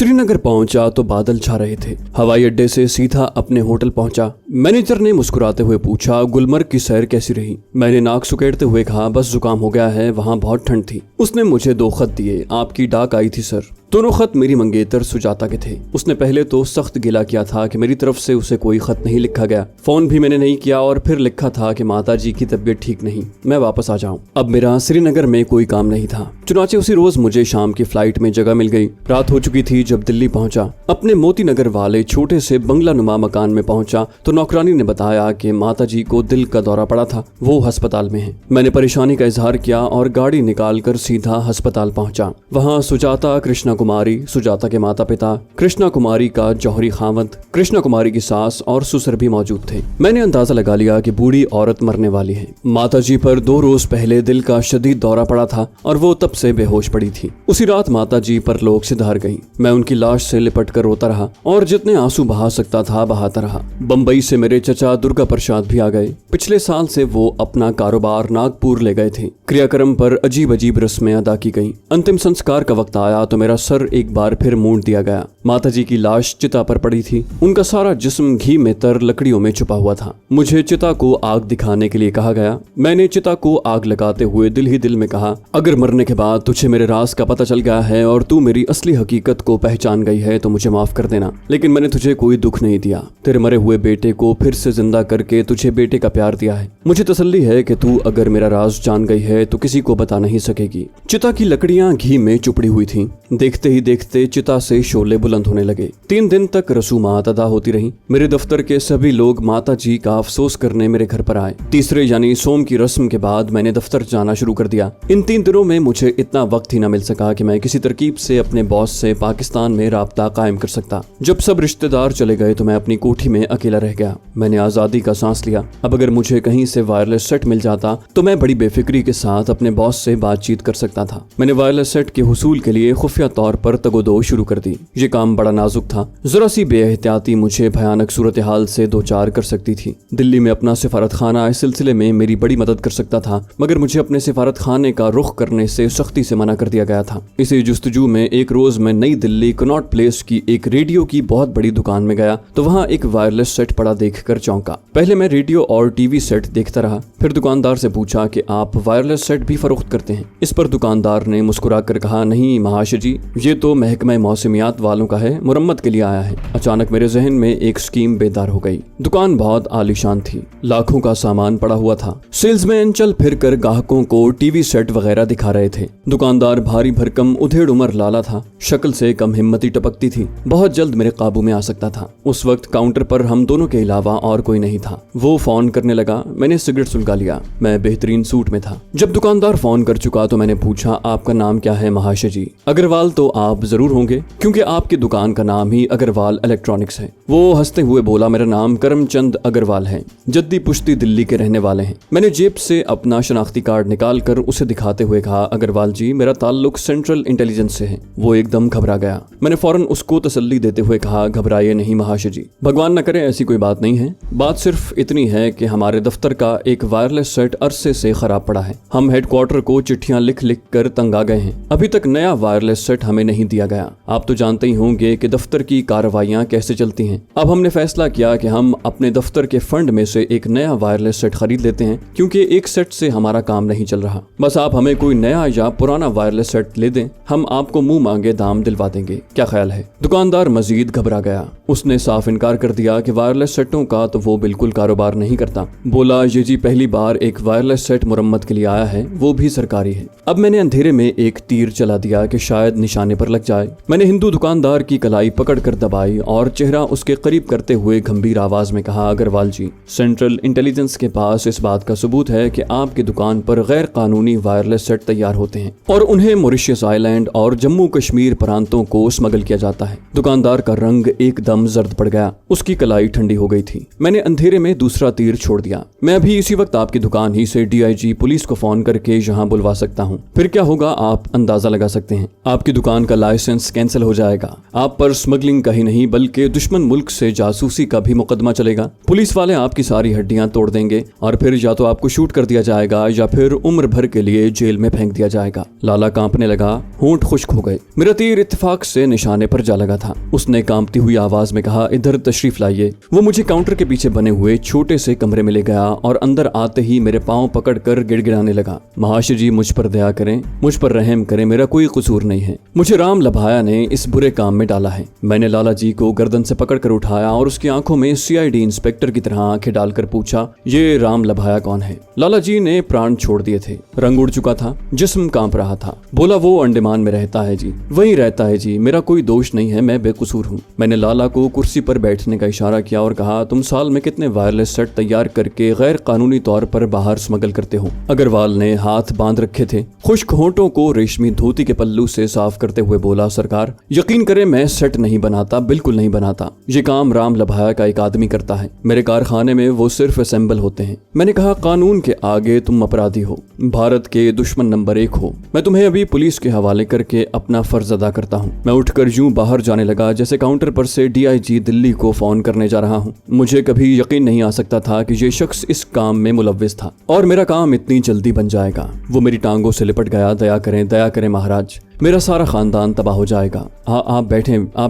श्रीनगर पहुंचा तो बादल छा रहे थे। हवाई अड्डे से सीधा अपने होटल पहुंचा। मैनेजर ने मुस्कुराते हुए पूछा, गुलमर्ग की सैर कैसी रही? मैंने नाक सुकेड़ते हुए कहा, बस जुकाम हो गया है, वहाँ बहुत ठंड थी। उसने मुझे 2 खत दिए। आपकी डाक आई थी सर। दोनों खत मेरी मंगेतर सुजाता के थे। उसने पहले तो सख्त गिला किया था कि मेरी तरफ से उसे कोई खत नहीं लिखा गया। फोन भी मैंने नहीं किया और फिर लिखा था कि माताजी की तबीयत ठीक नहीं, मैं वापस आ जाऊं। अब मेरा श्रीनगर में कोई काम नहीं था। चुनाचे उसी रोज मुझे शाम की फ्लाइट में जगह मिल गई। रात हो चुकी थी जब दिल्ली पहुंचा। अपने मोती नगर वाले छोटे से बंगला नुमा मकान में पहुंचा तो नौकरानी ने बताया कि माताजी को दिल का दौरा पड़ा था, वो अस्पताल में है। मैंने परेशानी का इजहार किया और गाड़ी निकाल कर सीधा अस्पताल पहुंचा। वहाँ सुजाता, कृष्णा कुमारी, सुजाता के माता पिता, कृष्णा कुमारी का जौहरी खावंद, कृष्णा कुमारी की सास और ससुर भी मौजूद थे। मैंने अंदाजा लगा लिया कि बूढ़ी औरत मरने वाली है। माताजी पर 2 रोज पहले दिल का शदीद दौरा पड़ा था और वो तब से बेहोश पड़ी थी। उसी रात माताजी परलोक से धार गई। मैं उनकी लाश से लिपट कर रोता रहा और जितने आंसू बहा सकता था बहाता रहा। बम्बई से मेरे चचा दुर्गा प्रसाद भी आ गए। पिछले साल से वो अपना कारोबार नागपुर ले गए थे। क्रियाक्रम पर अजीब अजीब रस्में अदा की गई। अंतिम संस्कार का वक्त आया तो मेरा सर एक बार फिर मूंड दिया गया। माताजी की लाश चिता पर पड़ी थी। उनका सारा जिस्म घी में तर लकड़ियों में छुपा हुआ था। मुझे चिता को आग दिखाने के लिए कहा गया। मैंने चिता को आग लगाते हुए दिल ही दिल में कहा, अगर मरने के बाद तुझे मेरे राज का पता चल गया है और तू मेरी असली हकीकत को पहचान गई है तो मुझे माफ कर देना, लेकिन मैंने तुझे कोई दुख नहीं दिया। तेरे मरे हुए बेटे को फिर से जिंदा करके तुझे बेटे का प्यार दिया है। मुझे तसल्ली है कि तू अगर मेरा राज जान गई है तो किसी को बता नहीं सकेगी। चिता की लकड़ियां घी में चुपड़ी हुई थीं। देखते ही देखते चिता से शोले बुलंद होने लगे। 3 दिन तक रसूमात अदा होती रही। मेरे दफ्तर के सभी लोग माताजी का अफसोस करने मेरे घर पर आए। तीसरे यानी सोम की रस्म के बाद मैंने दफ्तर जाना शुरू कर दिया। इन 3 दिनों में मुझे इतना वक्त ही न मिल सका कि मैं किसी तरकीब से अपने बॉस से पाकिस्तान में राब्ता कायम कर सकता। जब सब रिश्तेदार चले गए तो मैं अपनी कोठी में अकेला रह गया। मैंने आजादी का सांस लिया। अब अगर मुझे कहीं से वायरलेस सेट मिल जाता तो मैं बड़ी बेफिक्री के साथ अपने बॉस से बातचीत कर सकता था। मैंने वायरलेस सेट के हुसूल के लिए खुफिया तौर पर तगोदो शुरू कर दी। ये काम बड़ा नाजुक था। जरा सी बेएहतियाती मुझे भयानक सूरत हाल से 2-4 कर सकती थी। दिल्ली में अपना सिफारत खाना इस सिलसिले में मेरी बड़ी मदद कर सकता था, मगर मुझे अपने सिफारत खाने का रुख करने से सख्ती से मना कर दिया गया था। इसी जुस्तजू में एक रोज मैं नई दिल्ली कनॉट प्लेस की एक रेडियो की बहुत बड़ी दुकान में गया तो वहाँ एक वायरलेस सेट पड़ा देखकर चौंका। पहले मैं रेडियो और टीवी सेट देखता रहा, फिर दुकानदार से पूछा कि आप वायरलेस सेट भी फरोख्त करते हैं? इस पर दुकानदार ने मुस्कुरा कर कहा, नहीं महाशय जी, ये तो महकमा मौसमियात वालों का है, मुरम्मत के लिए आया है। अचानक मेरे जहन में एक स्कीम बेदार हो गई। दुकान बहुत आलीशान थी। लाखों का सामान पड़ा हुआ था। सेल्समैन चल फिर कर ग्राहकों को टीवी सेट वगैरह दिखा रहे थे। दुकानदार भारी भरकम उधेड़ उमर लाला था। शक्ल से कम हिम्मती टपकती थी। बहुत जल्द मेरे काबू में आ सकता था। उस वक्त काउंटर पर हम दोनों के अलावा और कोई नहीं था। वो फोन करने लगा। मैंने सिगरेट सुलगा लिया। मैं बेहतरीन सूट में था। जब दुकानदार फोन कर चुका तो मैंने पूछा, आपका नाम क्या है महाशय जी? अग्रवाल तो आप जरूर होंगे क्योंकि आपकी दुकान का नाम ही अग्रवाल इलेक्ट्रॉनिक्स है। वो हंसते हुए बोला, मेरा नाम करमचंद अग्रवाल है, जद्दी पुश्ती दिल्ली के रहने वाले हैं। मैंने जेब से अपना शनाख्ती कार्ड निकाल कर उसे दिखाते हुए कहा, अग्रवाल जी, मेरा ताल्लुक सेंट्रल इंटेलिजेंस से है। वो एकदम घबरा गया। मैंने फौरन उसको तसल्ली देते हुए कहा, घबराइए नहीं महाशय जी, भगवान न करे ऐसी कोई बात नहीं है। बात सिर्फ इतनी है कि हमारे दफ्तर का एक वायरलेस सेट अरसे से खराब पड़ा है। हम हेडक्वार्टर को चिट्ठियां लिख लिख कर तंग आ गए हैं। अभी तक नया वायरलेस सेट हमें नहीं दिया गया। आप तो जानते ही होंगे कि दफ्तर की कार्रवाइयां कैसे चलती हैं। अब हमने फैसला किया कि हम अपने दफ्तर के फंड में से एक नया वायरलेस सेट खरीद लेते हैं क्योंकि एक सेट से हमारा काम नहीं चल रहा। बस आप हमें कोई नया या पुराना वायरलेस सेट ले दें, हम आपको मुंह मांगे दाम दिलवा देंगे। क्या ख्याल है? दुकानदार मजीद घबरा गया। उसने साफ इनकार कर दिया कि वायरलेस सेटों का तो वो बिल्कुल कारोबार नहीं करता। बोला, ये जी पहली बार एक वायरलेस सेट मुरम्मत के लिए आया है, वो भी सरकारी है। अब मैंने अंधेरे में एक तीर चला दिया कि शायद निशाने पर लग जाए। मैंने हिंदू दुकानदार की कलाई पकड़कर दबाई और चेहरा उसके करीब करते हुए गंभीर आवाज में कहा, अग्रवाल जी, सेंट्रल इंटेलिजेंस के पास इस बात का सबूत है कि आपकी दुकान पर गैर कानूनी वायरलेस सेट तैयार होते हैं और उन्हें मॉरिशस आइलैंड और जम्मू कश्मीर प्रांतों को स्मगल किया जाता है। दुकानदार का रंग एकदम जर्द पड़ गया। उसकी कलाई ठंडी हो गई थी। मैंने अंधेरे में दूसरा तीर छोड़ दिया। मैं अभी इसी वक्त आपकी दुकान ही से डीआईजी पुलिस को फोन करके यहाँ बुलवा सकता हूँ। फिर क्या होगा आप अंदाजा लगा सकते हैं। आपकी दुकान का लाइसेंस कैंसिल हो जाएगा। आप पर स्मगलिंग का ही नहीं बल्कि दुश्मन मुल्क से जासूसी का भी मुकदमा चलेगा। पुलिस वाले आपकी सारी हड्डियां तोड़ देंगे और फिर या तो आपको शूट कर दिया जाएगा या फिर उम्र भर के लिए जेल में फेंक दिया जाएगा। लाला कांपने लगा, होंठ खुश्क हो गए। मेरा तीर इत्तेफाक से निशाने पर जा लगा था। उसने कांपती हुई आवाज में कहा, इधर तशरीफ लाइए। वो मुझे काउंटर के पीछे बने हुए छोटे से कमरे में ले गया और अंदर आते ही मेरे पांव पकड़कर गिड़गिड़ाने लगा। महाशय जी, मुझ पर दया करें, मुझ पर रहम करें, मेरा कोई कसूर नहीं है। मुझे राम लभाया ने इस बुरे काम में डाला है। मैंने लाला जी को गर्दन से पकड़कर उठाया और उसकी आंखों में सीआईडी इंस्पेक्टर की तरह आंखें डालकर पूछा, ये राम लभाया कौन है? लाला जी ने प्राण छोड़ दिए थे, रंग उड़ चुका था, जिस्म कांप रहा था। बोला, वो अंडमान में रहता है जी, वहीं रहता है जी, मेरा कोई दोष नहीं है, मैं बेकसूर हूँ। मैंने लाला को कुर्सी पर बैठने का इशारा किया और कहा, तुम साल में कितने वायरलेस सेट तैयार करके गैर कानूनी तौर पर बाहर स्मगल करते हो? अग्रवाल ने हाथ बांध रखे थे, खुश्क होंठों को रेशमी धोती के पल्लू से साफ करते हुए बोला, सरकार यकीन करें मैं सेट नहीं बनाता, बिल्कुल नहीं बनाता। ये काम राम लभाया का एक आदमी करता है। मेरे कारखाने में वो सिर्फ असेंबल होते हैं। मैंने कहा, कानून के आगे तुम अपराधी हो, भारत के दुश्मन नंबर 1 हो। मैं तुम्हें अभी पुलिस के हवाले करके अपना फर्ज अदा करता हूँ। मैं उठकर यूं बाहर जाने लगा जैसे काउंटर पर से डीआईजी दिल्ली को फोन करने जा रहा हूँ। मुझे कभी यकीन नहीं आ सकता था कि ये शख्स इस काम में मुलव्विस था और मेरा काम इतनी जल्दी बन जाएगा। वो मेरी टांगों से लिपट गया, दया करें महाराज, मेरा सारा खानदान तबाह हो जाएगा। आप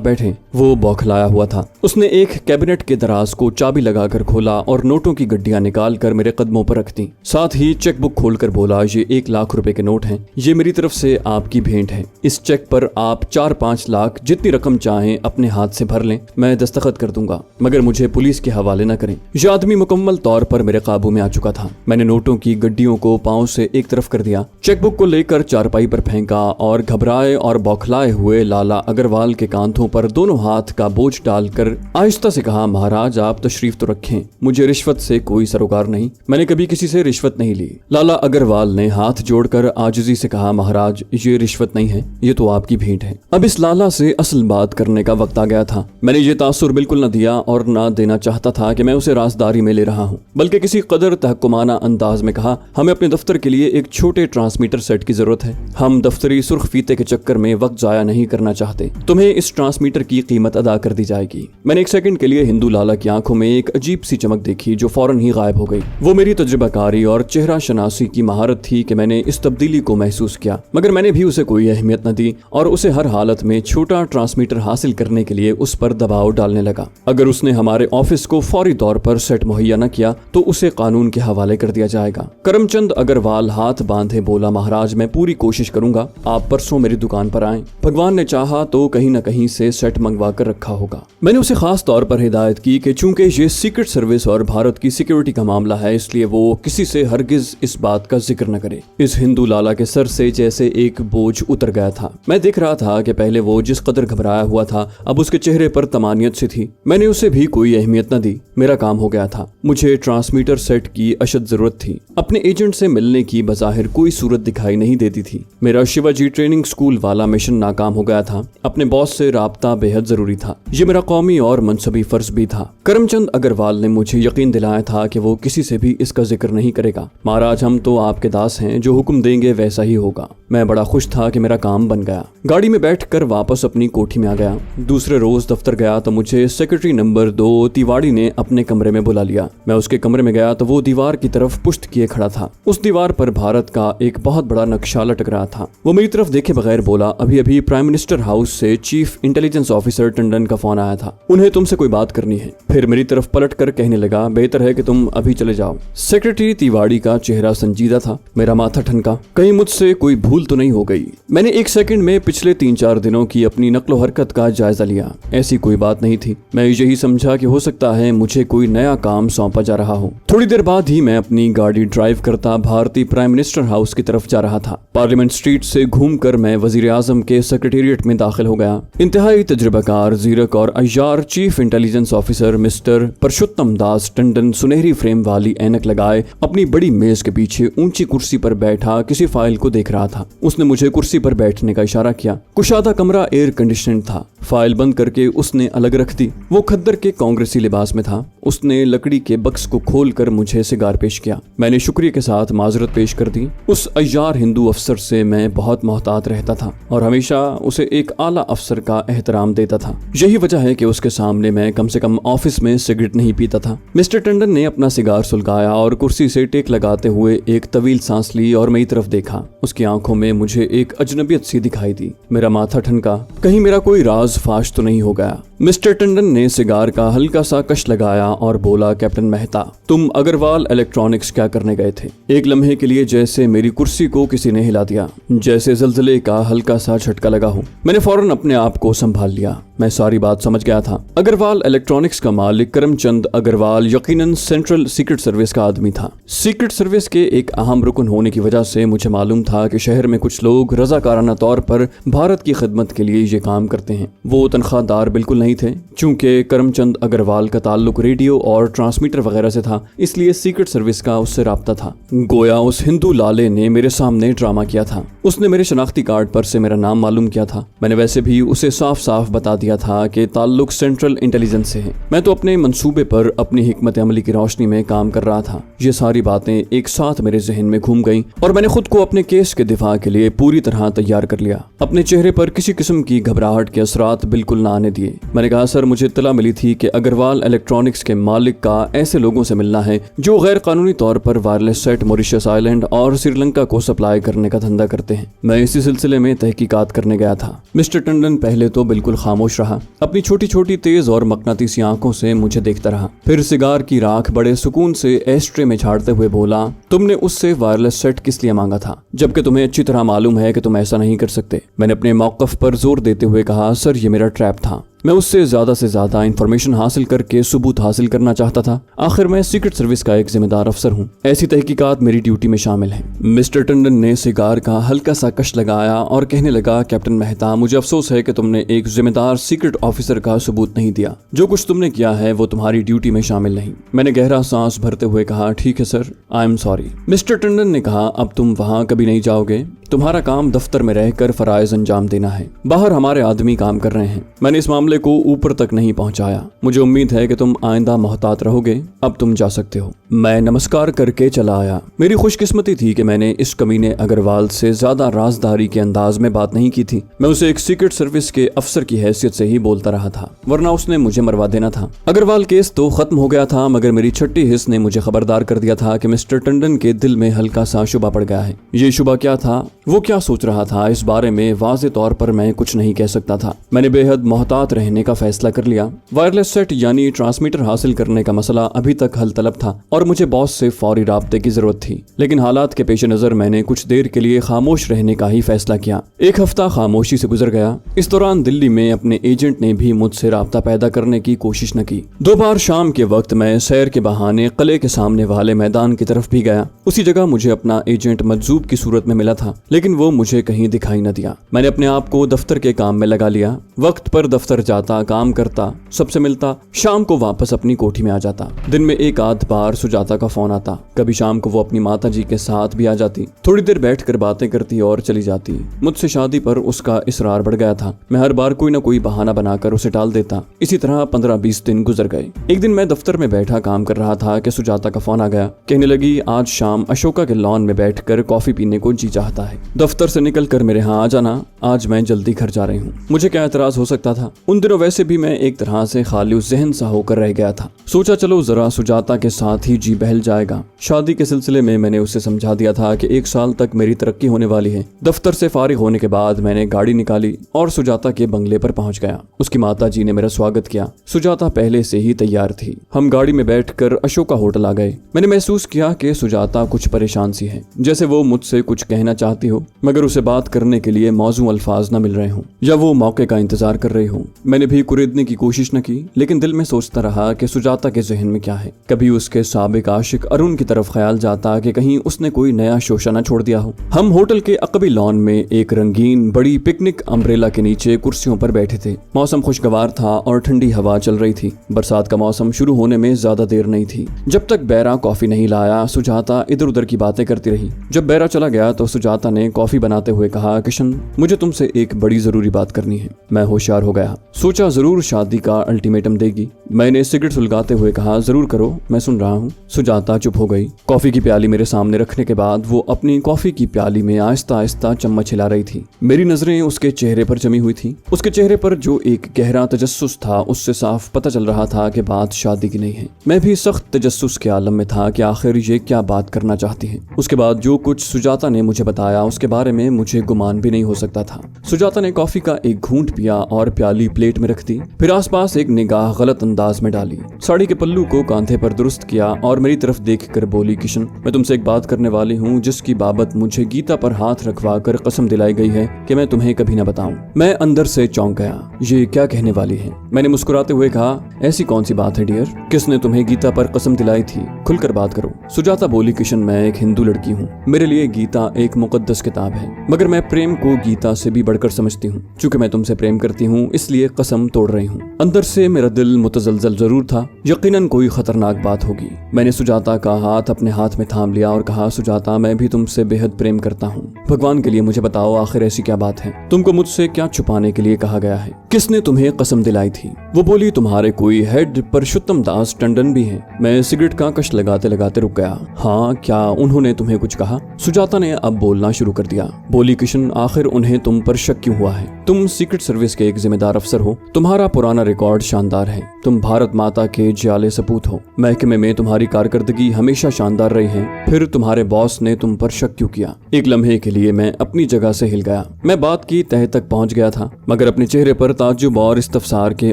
बैठें। वो बौखलाया हुआ था। उसने एक कैबिनेट के दराज को चाबी लगाकर खोला और नोटों की गड्डियां निकालकर मेरे कदमों पर रख दी। साथ ही चेकबुक खोलकर बोला, ये 1 लाख रुपए के नोट हैं, ये मेरी तरफ से आपकी भेंट है। इस चेक पर आप 4-5 लाख जितनी रकम चाहें अपने हाथ से भर लें, मैं दस्तखत कर दूंगा, मगर मुझे पुलिस के हवाले न करें। यह आदमी मुकम्मल तौर पर मेरे काबू में आ चुका था। मैंने नोटों की गड्डियों को पांव से एक तरफ कर दिया, चेकबुक को लेकर चारपाई पर फेंका और घबराए और बौखलाए हुए लाला अग्रवाल के कांधों पर दोनों हाथ का बोझ डालकर आहिस्ता से कहा, महाराज आप तशरीफ तो रखें, मुझे रिश्वत से कोई सरोकार नहीं, मैंने कभी किसी से रिश्वत नहीं ली। लाला अग्रवाल ने हाथ जोड़कर आजिजी से कहा, महाराज ये रिश्वत नहीं है, ये तो आपकी भेंट है। अब इस लाला से असल बात करने का वक्त आ गया था। मैंने ये तासुर बिल्कुल न दिया और न देना चाहता था कि मैं उसे राजदारी में ले रहा हूँ, बल्कि किसी कदर तहकुमाना अंदाज में कहा, हमें अपने दफ्तर के लिए एक छोटे ट्रांसमीटर सेट की जरूरत है। हम दफ्तरी सुर्ख फीते के चक्कर में वक्त जाया नहीं करना चाहते। तुम्हें इस ट्रांसमीटर की कीमत अदा कर दी जाएगी। मैंने एक सेकंड के लिए हिंदू लाला की आंखों में एक अजीब सी चमक देखी जो फौरन ही गायब हो गई। वो मेरी तजुर्बाकारी और चेहरा शनासी की महारत थी कि मैंने इस तब्दीली को महसूस किया, मगर मैंने भी उसे कोई अहमियत न दी और उसे हर हालत में छोटा ट्रांसमीटर हासिल करने के लिए उस पर दबाव डालने लगा। अगर उसने हमारे ऑफिस को फौरी तौर पर सेट मुहैया न किया तो उसे कानून के हवाले कर दिया जाएगा। करमचंद अग्रवाल हाथ बांधे बोला, महाराज मैं पूरी कोशिश करूंगा, आप परसों मेरी दुकान पर आएं। भगवान ने चाहा तो कहीं न कहीं से सेट मंगवा कर रखा होगा। मैंने उसे खास तौर पर हिदायत की कि चूंकि ये सीक्रेट सर्विस और भारत की सिक्योरिटी का मामला है, इसलिए वो किसी से हरगिज इस बात का जिक्र न करे। इस हिंदू लाला के सर से जैसे एक बोझ उतर गया था। मैं देख रहा था कि पहले वो जिस कदर घबराया हुआ था, अब उसके चेहरे पर तमानियत सी थी। मैंने उसे भी कोई अहमियत न दी। मेरा काम हो गया था। मुझे ट्रांसमीटर सेट की अशद जरूरत थी। अपने एजेंट से मिलने की बज़ाहिर कोई सूरत दिखाई नहीं देती थी। मेरा शिवाजी ट्रेनिंग स्कूल वाला मिशन नाकाम हो गया था। अपने बॉस से राब्ता बेहद जरूरी था। ये मेरा कौमी और मनसबी फर्ज भी था। करमचंद अग्रवाल ने मुझे यकीन दिलाया था कि वो किसी से भी इसका जिक्र नहीं करेगा। महाराज हम तो आपके दास हैं, जो हुक्म देंगे वैसा ही होगा। मैं बड़ा खुश था कि मेरा काम बन गया। गाड़ी में बैठकर वापस अपनी कोठी में आ गया। दूसरे रोज दफ्तर गया तो मुझे सेक्रेटरी नंबर 2 तिवाड़ी ने अपने कमरे में बुला लिया। मैं उसके कमरे में गया तो वो दीवार की तरफ पुष्ट किए खड़ा था। उस दीवार पर भारत का एक बहुत बड़ा नक्शा लटक रहा था। वो मेरी तरफ देखे बगैर बोला, अभी अभी प्राइम मिनिस्टर हाउस से चीफ इंटेलिजेंस ऑफिसर टंडन का फोन आया था, उन्हें तुमसे कोई बात करनी है। फिर मेरी तरफ पलट कर कहने लगा, बेहतर है कि तुम अभी चले जाओ। सेक्रेटरी तिवाड़ी का चेहरा संजीदा था। मेरा माथा ठनका, कहीं मुझसे कोई भूल तो नहीं हो गई। मैंने एक सेकंड में पिछले 3-4 दिनों की अपनी नक्लो हरकत का जायजा लिया। ऐसी कोई बात नहीं थी। मैं यही समझा कि हो सकता है मुझे कोई नया काम सौंपा जा रहा हो। थोड़ी देर बाद ही मैं अपनी गाड़ी ड्राइव करता भारतीय प्राइम मिनिस्टर हाउस की तरफ जा रहा था। पार्लियामेंट स्ट्रीट से घूमकर मैं वजीर आजम के सेक्रेटेरिएट में दाखिल हो गया। इंतहाई तजुर्बाकार, जीरक और अय्यार chief intelligence officer mister परशुत्तम Das Tandon सुनहरी फ्रेम वाली ऐनक लगाए अपनी बड़ी मेज के पीछे ऊंची कुर्सी पर बैठा किसी फाइल को देख रहा था। उसने मुझे कुर्सी पर बैठने का इशारा किया। कुशादा कमरा एयर कंडीशनड था। फाइल बंद करके उसने अलग रख दी। वो खद्दर के कांग्रेसी लिबास में था। उसने लकड़ी के बक्स को खोलकर मुझे सिगार पेश किया। मैंने शुक्रिया के साथ माजरत पेश कर दी। उस अय्यार हिंदू अफसर से मैं बहुत मोहतात रहता था और हमेशा उसे एक आला अफसर का एहतराम देता था। यही वजह है कि उसके सामने मैं कम से कम ऑफिस में सिगरेट नहीं पीता था। मिस्टर टंडन ने अपना सिगार सुलगाया और कुर्सी से टेक लगाते हुए एक तवील सांस ली और मेरी तरफ देखा। उसकी आंखों में मुझे एक अजनबियत सी दिखाई दी। मेरा माथा ठनका, कहीं मेरा कोई राज फाश तो नहीं हो गया। मिस्टर टंडन ने सिगार का हल्का सा कश लगाया और बोला, कैप्टन मेहता, तुम अग्रवाल इलेक्ट्रॉनिक्स क्या करने गए थे? एक लम्हे के लिए जैसे मेरी कुर्सी को किसी ने हिला दिया, जैसे ज़ल्ज़ले का हल्का सा झटका लगा हो। मैंने फौरन अपने आप को संभाल लिया। मैं सारी बात समझ गया था। अग्रवाल इलेक्ट्रॉनिक्स का मालिक करमचंद अग्रवाल यकीनन सेंट्रल सीक्रेट सर्विस का आदमी था। सीक्रेट सर्विस के एक अहम रुकन होने की वजह से मुझे मालूम था कि शहर में कुछ लोग रजाकाराना तौर पर भारत की खिदमत के लिए ये काम करते हैं। वो तनख्वाहदार बिल्कुल नहीं थे। चूंकि करमचंद अग्रवाल का ताल्लुक रेडियो और ट्रांसमीटर वगैरह से था, इसलिए सीक्रेट सर्विस का उससे राब्ता था। गोया उस हिंदू लाले ने मेरे सामने ड्रामा किया था। उसने मेरे शनाख्ती कार्ड पर से मेरा नाम मालूम किया था। मैंने वैसे भी उसे साफ साफ बता दिया था कि ताल्लुक सेंट्रल इंटेलिजेंस से है। मैं तो अपने मंसूबे पर अपनी हिकमत अमली की रोशनी में काम कर रहा था। ये सारी बातें एक साथ मेरे जहन में घूम गईं और मैंने खुद को अपने केस के दिफा के लिए पूरी तरह तैयार कर लिया। अपने चेहरे पर किसी किस्म की घबराहट के असरात बिल्कुल ना आने दिए। मैंने कहा, सर, मुझे इत्तला मिली थी कि अग्रवाल इलेक्ट्रॉनिक्स के मालिक का ऐसे लोगों से मिलना है जो गैर कानूनी तौर पर वायरलेस सेट मॉरिशस आइलैंड और श्रीलंका को सप्लाई करने का धंधा करते हैं। मैं इसी सिलसिले में तहकीकात करने गया था। मिस्टर टंडन पहले तो बिल्कुल खामोश रहा। अपनी छोटी छोटी तेज और मकनातीसी आंखों से मुझे देखता रहा। फिर सिगार की राख बड़े सुकून से एस्ट्रे में झाड़ते हुए बोला, तुमने उससे वायरलेस सेट किस लिए मांगा था, जबकि तुम्हें अच्छी तरह मालूम है कि तुम ऐसा नहीं कर सकते? मैंने अपने मौकफ पर जोर देते हुए कहा, सर, ये मेरा ट्रैप था। मैं उससे ज्यादा से ज्यादा इंफॉर्मेशन हासिल करके सबूत हासिल करना चाहता था। आखिर मैं सीक्रेट सर्विस का एक जिम्मेदार अफसर हूँ। ऐसी तहकीकात मेरी ड्यूटी में शामिल है। मिस्टर टंडन ने सिगार का हल्का सा कश लगाया और कहने लगा, कैप्टन मेहता, मुझे अफसोस है कि तुमने एक जिम्मेदार सीक्रेट ऑफिसर का सबूत नहीं दिया। जो कुछ तुमने किया है वो तुम्हारी ड्यूटी में शामिल नहीं। मैंने गहरा सांस भरते हुए कहा, ठीक है sir, I am sorry. Mister Tandon ने कहा, अब तुम वहाँ कभी नहीं जाओगे। तुम्हारा काम दफ्तर में रहकर फराइज अंजाम देना है। बाहर हमारे आदमी काम कर रहे हैं। मैंने इस मामले को ऊपर तक नहीं पहुंचाया। मुझे उम्मीद है कि तुम आइंदा मोहतात रहोगे। अब तुम जा सकते हो। मैं नमस्कार करके चला आया। मेरी खुशकिस्मती थी कि मैंने इस कमीने अग्रवाल से ज्यादा राजदारी के अंदाज में बात नहीं की थी। मैं उसे एक सीक्रेट सर्विस के अफसर की हैसियत से ही बोलता रहा था, वरना उसने मुझे मरवा देना था। अग्रवाल केस तो खत्म हो गया था, मगर मेरी छठी हिस्स ने मुझे खबरदार कर दिया था कि मिस्टर टंडन के दिल में हल्का सा शुबा पड़ गया है। ये शुबा क्या था, वो क्या सोच रहा था, इस बारे में वाज़े तौर पर मैं कुछ नहीं कह सकता था। मैंने बेहद मोहतात रहने का फैसला कर लिया। वायरलेस सेट यानी ट्रांसमीटर हासिल करने का मसला अभी तक हल तलब था और मुझे बॉस से फौरी राब्ते की जरूरत थी। लेकिन हालात के पेश नजर मैंने कुछ देर के लिए खामोश रहने का ही फैसला किया। एक हफ्ता खामोशी से गुजर गया। इस दौरान दिल्ली में अपने एजेंट ने भी मुझसे राब्ता पैदा करने की कोशिश न की। 2 बार शाम के वक्त मैं सैर के बहाने किले के सामने वाले मैदान की तरफ भी गया। उसी जगह मुझे अपना एजेंट मजजूब की सूरत में मिला था, लेकिन वो मुझे कहीं दिखाई न दिया। मैंने अपने आप को दफ्तर के काम में लगा लिया। वक्त पर दफ्तर जाता, काम करता, सबसे मिलता, शाम को वापस अपनी कोठी में आ जाता। दिन में एक आध बार सुजाता का फोन आता। कभी शाम को वो अपनी माता जी के साथ भी आ जाती। थोड़ी देर बैठकर बातें करती और चली जाती। मुझसे शादी पर उसका इसरार बढ़ गया था। मैं हर बार कोई न कोई बहाना बनाकर उसे टाल देता। इसी तरह 15-20 दिन गुजर गए। एक दिन मैं दफ्तर में बैठा काम कर रहा था कि सुजाता का फोन आ गया। कहने लगी, आज शाम अशोका के लॉन में बैठकर कॉफी पीने को जी चाहता है। दफ्तर से निकल कर मेरे यहाँ आ जाना, आज मैं जल्दी घर जा रही हूँ। मुझे क्या एतराज हो सकता था। उन दिनों वैसे भी मैं एक तरह से खाली ज़हन सा होकर रह गया था। सोचा चलो जरा सुजाता के साथ ही जी बहल जाएगा। शादी के सिलसिले में मैंने उसे समझा दिया था कि 1 साल तक मेरी तरक्की होने वाली है। दफ्तर से फारिग होने के बाद मैंने गाड़ी निकाली और सुजाता के बंगले पर पहुंच गया। उसकी माता जी ने मेरा स्वागत किया। सुजाता पहले से ही तैयार थी। हम गाड़ी में बैठकर अशोका होटल आ गए। मैंने महसूस किया कि सुजाता कुछ परेशान सी है, जैसे वो मुझसे कुछ कहना चाहती हो, मगर उसे बात करने के लिए मौजू अल्फाज न मिल रहे हों या वो मौके का इंतजार कर रही हो। मैंने भी कुरेदने की कोशिश न की, लेकिन दिल में सोचता रहा कि सुजाता के जहन में क्या है। कभी उसके साहब साबिक आशिक अरुण की तरफ ख्याल जाता कि कहीं उसने कोई नया शोशा न छोड़ दिया हो। हम होटल के अकबी लॉन में एक रंगीन बड़ी पिकनिक अम्ब्रेला के नीचे कुर्सियों पर बैठे थे। मौसम खुशगवार था और ठंडी हवा चल रही थी। बरसात का मौसम शुरू होने में ज्यादा देर नहीं थी। जब तक बैरा कॉफी नहीं लाया, सुजाता इधर उधर की बातें करती रही। जब बैरा चला गया तो सुजाता ने कॉफी बनाते हुए कहा, किशन, मुझे तुमसे एक बड़ी जरूरी बात करनी है। मैं होशियार हो गया। सोचा जरूर शादी का अल्टीमेटम देगी। मैंने सिगरेट सुलगाते हुए कहा, जरूर करो, मैं सुन रहा हूँ। सुजाता चुप हो गई। कॉफी की प्याली मेरे सामने रखने के बाद वो अपनी कॉफी की प्याली में आहिस्ता आहिस्ता चम्मच हिला रही थी। मेरी नजरें उसके चेहरे पर जमी हुई थी। उसके चेहरे पर जो एक गहरा तजस्सुस था, उससे साफ पता चल रहा था कि बात शादी की नहीं है। मैं भी सख्त तजस्सुस के आलम में था कि आखिर ये क्या बात करना चाहती है। उसके बाद जो कुछ सुजाता ने मुझे बताया उसके बारे में मुझे गुमान भी नहीं हो सकता था। सुजाता ने कॉफी का एक घूंट पिया और प्याली प्लेट में रख दी। फिर आसपास एक निगाह गलत अंदाज में डाली, साड़ी के पल्लू को कांधे पर दुरुस्त किया और मेरी तरफ देखकर बोली, किशन, मैं तुमसे एक बात करने वाली हूँ जिसकी बाबत मुझे गीता पर हाथ रखवा कर कसम दिलाई गई है कि मैं तुम्हें कभी न बताऊं। मैं अंदर से चौंक गया। ये क्या कहने वाली है? मैंने मुस्कुराते हुए कहा, ऐसी कौन सी बात है डियर? किसने तुम्हें गीता पर कसम दिलाई थी? खुलकर बात करो। सुजाता बोली, किशन, मैं एक हिंदू लड़की हूँ। मेरे लिए गीता एक मुकद्दस किताब है, मगर मैं प्रेम को गीता से भी बढ़कर समझती हूँ। चूंकि मैं तुमसे प्रेम करती हूँ इसलिए कसम तोड़ रही हूँ। अंदर से मेरा दिल मुतजलजल जरूर था, यकीनन कोई खतरनाक बात होगी। मैंने सुजाता का हाथ अपने हाथ में थाम लिया और कहा, सुजाता, मैं भी तुमसे बेहद प्रेम करता हूँ। भगवान के लिए मुझे बताओ, आखिर ऐसी क्या बात है? तुमको मुझसे क्या छुपाने के लिए कहा गया है? किसने तुम्हें कसम दिलाई थी? वो बोली, तुम्हारे कोई हेड परशुत्तम दास टंडन भी है। मैं सिगरेट का कश लगाते लगाते रुक गया। हाँ, क्या उन्होंने तुम्हें कुछ कहा? सुजाता ने अब बोलना शुरू कर दिया। बोली, किशन, आखिर उन्हें तुम पर शक क्यों हुआ है? तुम सीक्रेट सर्विस के एक जिम्मेदार अफसर हो। तुम्हारा पुराना रिकॉर्ड शानदार है। तुम भारत माता के जाले सपूत हो। महकमे में तुम्हारी कारकर्दगी हमेशा शानदार रही है। फिर तुम्हारे बॉस ने तुम पर शक क्यों किया? एक लम्हे के लिए मैं अपनी जगह से हिल गया। मैं बात की तह तक पहुंच गया था, मगर अपने चेहरे पर ताज्जुब और इस्तफसार के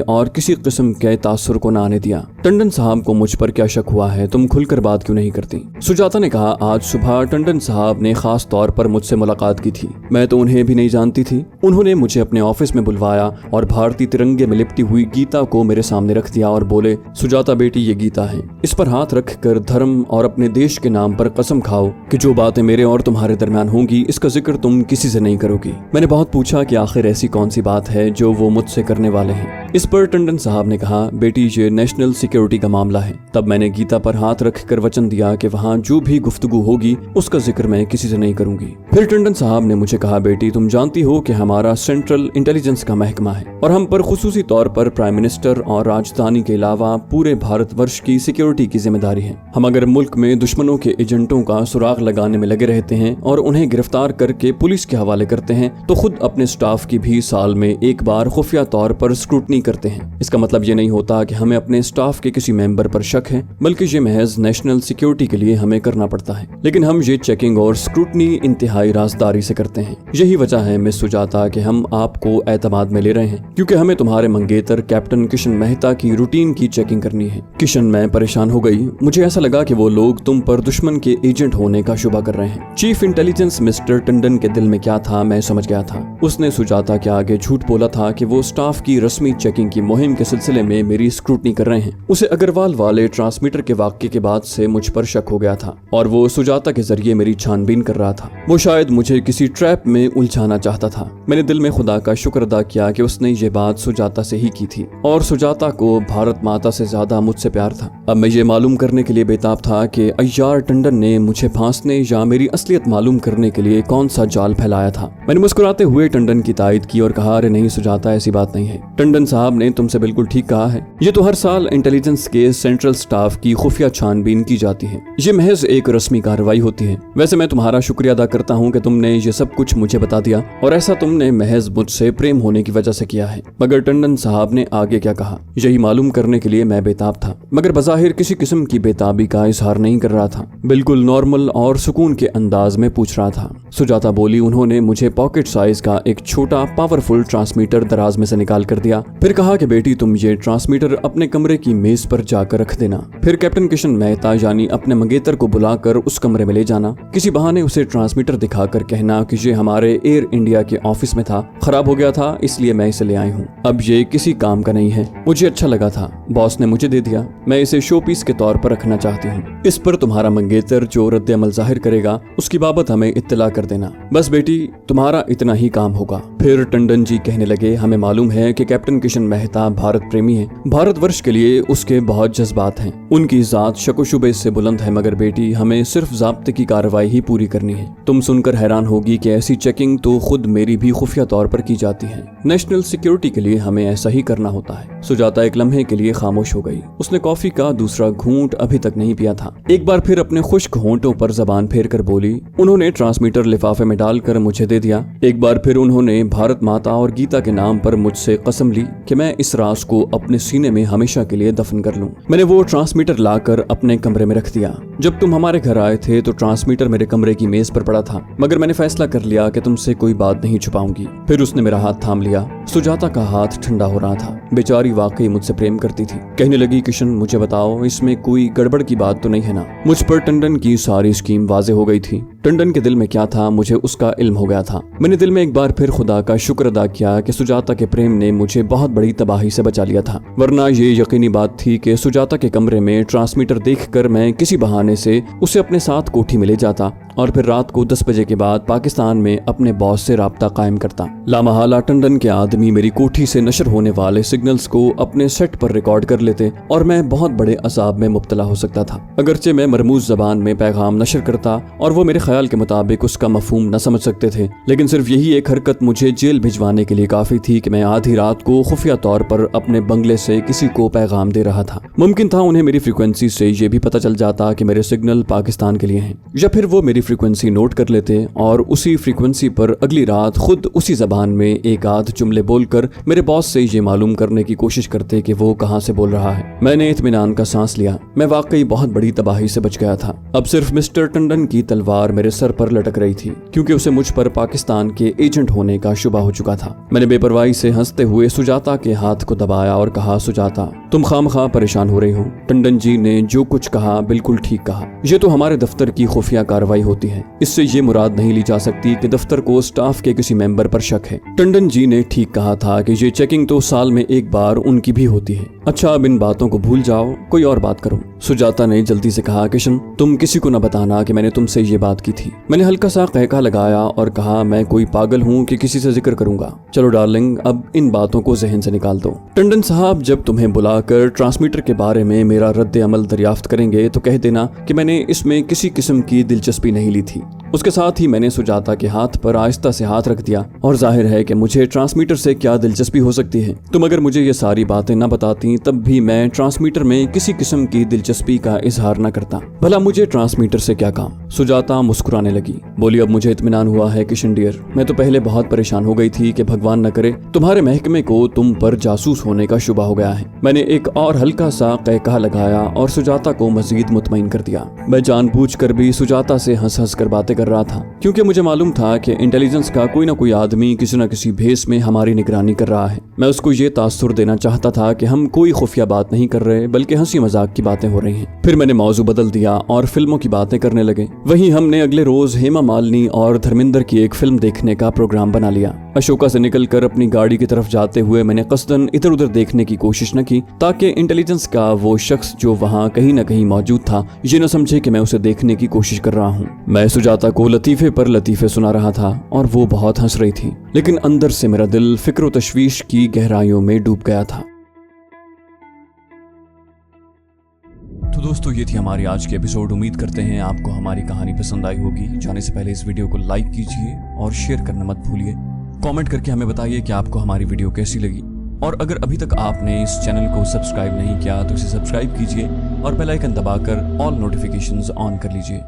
और किसी किस्म के तासुर को न आने दिया। टंडन साहब को मुझ पर क्या शक हुआ है? तुम खुलकर बात क्यों नहीं करती? सुजाता ने कहा, आज सुबह टंडन साहब ने खास तौर पर मुझसे मुलाकात की थी। मैं तो उन्हें भी नहीं जानती थी। उन्होंने मुझे अपने ऑफिस में बुलवाया और भारतीय तिरंगे में लिपटी हुई गीता को मेरे सामने रख दिया और बोले, सुजाता बेटी, ये गीता है। इस पर हाथ रख कर धर्म और अपने देश के नाम पर कसम खाओ कि जो बातें मेरे और तुम्हारे दरमियान होंगी इसका जिक्र तुम किसी से नहीं करोगी। मैंने बहुत पूछा कि आखिर ऐसी कौन सी बात है जो वो मुझसे करने वाले हैं। इस पर टंडन साहब ने कहा, बेटी, ये नेशनल सिक्योरिटी का मामला है। तब मैंने गीता पर हाथ रख कर वचन दिया कि वहाँ जो भी गुफ्तगू होगी उसका जिक्र मैं किसी से नहीं करूंगी। फिर टंडन साहब ने मुझे कहा, बेटी, तुम जानती हो कि हमारा सेंट्रल इंटेलिजेंस का महकमा है और हम पर खुसूसी तौर पर प्राइम मिनिस्टर और राजधानी के अलावा पूरे भारतवर्ष की सिक्योरिटी की जिम्मेदारी है। हम अगर मुल्क में दुश्मनों के एजेंटों का सुराग लगाने में लगे रहते हैं और उन्हें गिरफ्तार करके पुलिस के हवाले करते हैं तो खुद अपने स्टाफ की भी साल में एक बार खुफिया तौर पर स्क्रूटनी करते हैं। इसका मतलब ये नहीं होता कि हमें अपने स्टाफ के किसी मेंबर पर शक है, बल्कि ये महज नेशनल सिक्योरिटी के लिए हमें करना पड़ता है। लेकिन हम ये चेकिंग और स्क्रूटनी इंतहाई राजदारी से करते हैं। यही वजह है मिस सुजाता कि हम आपको एतमाद में ले रहे हैं, क्योंकि हमें तुम्हारे मंगेतर कैप्टन किशन मेहता की रूटीन की चेकिंग करनी है। किशन, मैं परेशान हो गई। मुझे ऐसा लगा कि वो लोग तुम पर दुश्मन के एजेंट होने का शुबा कर रहे हैं। चीफ इंटेलिजेंस मिस्टर टंडन के दिल में क्या था मैं समझ गया था। उसने सुजाता के आगे झूठ बोला था कि वो स्टाफ की रस्मी चेकिंग की मुहिम के सिलसिले में मेरी स्क्रूटनी कर रहे हैं। उसे अग्रवाल वाले ट्रांसमीटर के वाक्य के बाद से मुझ पर शक हो गया था और वो सुजाता के जरिए मेरी छानबीन कर रहा था। वो शायद मुझे किसी ट्रैप में उलझाना चाहता था। मैंने दिल में खुदा का शुक्र अदा किया कि उसने ये बात सुजाता से ही की थी और सुजाता को भारत माता से ज्यादा मुझसे प्यार था। अब मैं ये मालूम करने के लिए बेताब था कि अय्यार टंडन ने मुझे फांसने या मेरी असलियत मालूम करने के लिए कौन सा जाल फैलाया था। मैंने मुस्कुराते हुए टंडन की तायद की और कहा, अरे नहीं सुजाता, ऐसी बात नहीं है। टंडन साहब ने तुमसे बिल्कुल ठीक कहा है। ये तो हर साल इंटेलिजेंस के सेंट्रल स्टाफ की खुफिया छानबीन की जाती है। ये महज एक रस्मी कार्रवाई होती है। वैसे मैं तुम्हारा शुक्रिया अदा करता हूँ कि तुमने ये सब कुछ मुझे बता दिया और ऐसा तुमने महज मुझसे प्रेम होने की वजह से किया है। मगर टंडन साहब ने आगे क्या कहा यही मालूम करने के लिए मैं बेताब था, मगर बज़ाहिर किसी किस्म की बेताबी का इजहार नहीं कर रहा था। बिल्कुल नॉर्मल और सुकून के अंदाज में पूछ रहा था। सुजाता बोली, उन्होंने मुझे पॉकेट साइज का एक छोटा पावरफुल ट्रांसमीटर दराज में से निकाल कर दिया। फिर फिर कहा कि बेटी तुम ये ट्रांसमीटर अपने कमरे की मेज पर जाकर रख देना। फिर कैप्टन किशन मेहता यानी अपने मंगेतर को बुलाकर उस कमरे में ले जाना, किसी बहाने उसे ट्रांसमीटर दिखाकर कहना कि ये हमारे एयर इंडिया के ऑफिस में था, खराब हो गया था इसलिए मैं इसे ले आई हूँ, अब ये किसी काम का नहीं है। मुझे अच्छा लगा था, बॉस ने मुझे दे दिया, मैं इसे शो पीस के तौर पर रखना चाहती हूँ। इस पर तुम्हारा मंगेतर जो रद्द अमल जाहिर करेगा उसकी बाबत हमें इत्तला कर देना। बस बेटी तुम्हारा इतना ही काम होगा। फिर टंडन जी कहने लगे, हमें मालूम है कि कैप्टन किशन मेहता भारत प्रेमी है, भारतवर्ष के लिए उसके बहुत जज्बात हैं, उनकी जात शको शुबे से बुलंद है, मगर बेटी हमें सिर्फ ज़ाब्ते की कार्रवाई ही पूरी करनी है। तुम सुनकर हैरान होगी कि ऐसी चेकिंग तो खुद मेरी भी खुफिया तौर पर की जाती है। नेशनल सिक्योरिटी के लिए हमें ऐसा ही करना होता है। सुजाता एक लम्हे के लिए खामोश हो गई। उसने कॉफी का दूसरा घूंट अभी तक नहीं पिया था। एक बार फिर अपने खुश्क होंठों पर जबान फेर कर बोली, उन्होंने ट्रांसमीटर लिफाफे में डालकर मुझे दे दिया। एक बार फिर उन्होंने भारत माता और गीता के नाम पर मुझसे कसम ली कि मैं इस राज को अपने सीने में हमेशा के लिए दफन कर लूं। मैंने वो ट्रांसमीटर लाकर अपने कमरे में रख दिया। जब तुम हमारे घर आए थे तो ट्रांसमीटर मेरे कमरे की मेज पर पड़ा था, मगर मैंने फैसला कर लिया कि तुमसे कोई बात नहीं छुपाऊंगी। फिर उसने मेरा हाथ थाम लिया। सुजाता का हाथ ठंडा हो रहा था। बेचारी वाकई मुझसे प्रेम करती थी। कहने लगी, किशन मुझे बताओ इसमें कोई गड़बड़ की बात तो नहीं है ना? मुझ पर टंडन की सारी स्कीम वाजे हो गई थी। टंडन के दिल में क्या था मुझे उसका इल्म हो गया था। मैंने दिल में एक बार फिर खुदा का शुक्र अदा किया कि सुजाता के प्रेम ने मुझे बहुत बड़ी तबाही से बचा लिया था, वरना ये यकीनी बात थी कि सुजाता के कमरे में ट्रांसमीटर देखकर मैं किसी बहाने से उसे अपने साथ कोठी में ले जाता और फिर रात को 10 बजे के बाद पाकिस्तान में अपने बॉस से राब्ता कायम करता। लामहला टंडन के आदमी मेरी कोठी से नशर होने वाले सिग्नल्स को अपने सेट पर रिकॉर्ड कर लेते और मैं बहुत बड़े अजाब में मुब्तला हो सकता था। अगरचे मैं मरमूज जबान में पैगाम नशर करता और वो मेरे ख्याल के मुताबिक उसका मफहूम न समझ सकते थे, लेकिन सिर्फ यही एक हरकत मुझे जेल भिजवाने के लिए काफी थी कि मैं आधी रात को खुफिया तौर पर अपने बंगले से किसी को पैगाम दे रहा था। मुमकिन था उन्हें मेरी फ्रीक्वेंसी से ये भी पता चल जाता कि मेरे सिग्नल पाकिस्तान के लिए हैं, या फिर वो मेरी फ्रीक्वेंसी नोट कर लेते और उसी फ्रीक्वेंसी पर अगली रात खुद उसी जबान में एक आध जुमले बोलकर मेरे बॉस से ये मालूम करने की कोशिश करते कि वो कहाँ से बोल रहा है। मैंने इत्मीनान का सांस लिया। मैं वाकई बहुत बड़ी तबाही से बच गया था। अब सिर्फ मिस्टर टंडन की तलवार मेरे सर पर लटक रही थी, क्योंकि उसे मुझ पर पाकिस्तान के एजेंट होने का शुबा हो चुका था। मैंने बेपरवाही से हंसते हुए सुजाता के हाथ को दबाया और कहा, सुजाता तुम खामखा परेशान हो रही हो। टंडन जी ने जो कुछ कहा बिल्कुल ठीक कहा। ये तो हमारे दफ्तर की खुफिया कार्रवाई होती है। इससे ये मुराद नहीं ली जा सकती कि दफ्तर को स्टाफ के किसी मेंबर पर शक है। टंडन जी ने ठीक कहा था कि ये चेकिंग तो साल में एक बार उनकी भी होती है। अच्छा अब इन बातों को भूल जाओ, कोई और बात करो। सुजाता ने जल्दी से कहा, किशन तुम किसी को न बताना कि मैंने तुमसे ये बात की थी। मैंने हल्का सा कहका लगाया और कहा, मैं कोई पागल हूँ कि किसी से जिक्र करूंगा। चलो डार्लिंग अब इन बातों को जहन से निकाल दो। टंडन साहब जब तुम्हें बुलाकर ट्रांसमीटर के बारे में मेरा रद्द अमल दरियाफ्त करेंगे तो कह देना कि मैंने इसमें किसी किस्म की दिलचस्पी नहीं ली थी। उसके साथ ही मैंने सुजाता के हाथ पर आहिस्ता से हाथ रख दिया। और जाहिर है कि मुझे ट्रांसमीटर से क्या दिलचस्पी हो सकती है। तुम अगर मुझे ये सारी बातें न बताती तब भी मैं ट्रांसमीटर में किसी किस्म की दिलचस्पी का इजहार न करता। भला मुझे ट्रांसमीटर से क्या काम? सुजाता मुस्कुराने लगी, बोली, अब मुझे इत्मीनान हुआ है किशन डियर। मैं तो पहले बहुत परेशान हो गई थी कि भगवान न करे तुम्हारे महकमे को तुम पर जासूस होने का शुबा हो गया है। मैंने एक और हल्का सा कहका लगाया और सुजाता को मजीद मुतमईन कर दिया। मैं जानबूझकर भी सुजाता से हंस हंस कर बातें कर रहा था, क्योंकि मुझे मालूम था कि इंटेलिजेंस का कोई ना कोई आदमी किसी न किसी भेस में हमारी निगरानी कर रहा है। मैं उसको ये तासुर देना चाहता था कि हम कोई खुफिया बात नहीं कर रहे बल्कि हंसी मजाक की बातें हो रही हैं। फिर मैंने मौजू बदल दिया और फिल्मों की बातें करने लगे। वहीं हमने अगले रोज हेमा मालिनी और धर्मेंद्र की एक फिल्म देखने का प्रोग्राम बना लिया। अशोका से निकलकर अपनी गाड़ी की तरफ जाते हुए मैंने कस्दन इधर उधर देखने की कोशिश न की, ताकि इंटेलिजेंस का वो शख्स जो वहाँ कहीं न कहीं मौजूद था ये न समझे कि मैं उसे देखने की कोशिश कर रहा हूँ। मैं सुजाता को लतीफे पर लतीफे सुना रहा था और वो बहुत हंस रही थी, लेकिन अंदर से मेरा दिल फिक्र व तशवीश की गहराइयों में डूब गया था। तो दोस्तों ये थी हमारी आज की एपिसोड। उम्मीद करते हैं आपको हमारी कहानी पसंद आई होगी। जाने से पहले इस वीडियो को लाइक कीजिए और शेयर करना मत भूलिए। कमेंट करके हमें बताइए कि आपको हमारी वीडियो कैसी लगी। और अगर अभी तक आपने इस चैनल को सब्सक्राइब नहीं किया तो इसे सब्सक्राइब कीजिए और बेल आइकन दबाकर ऑल नोटिफिकेशंस ऑन कर लीजिए।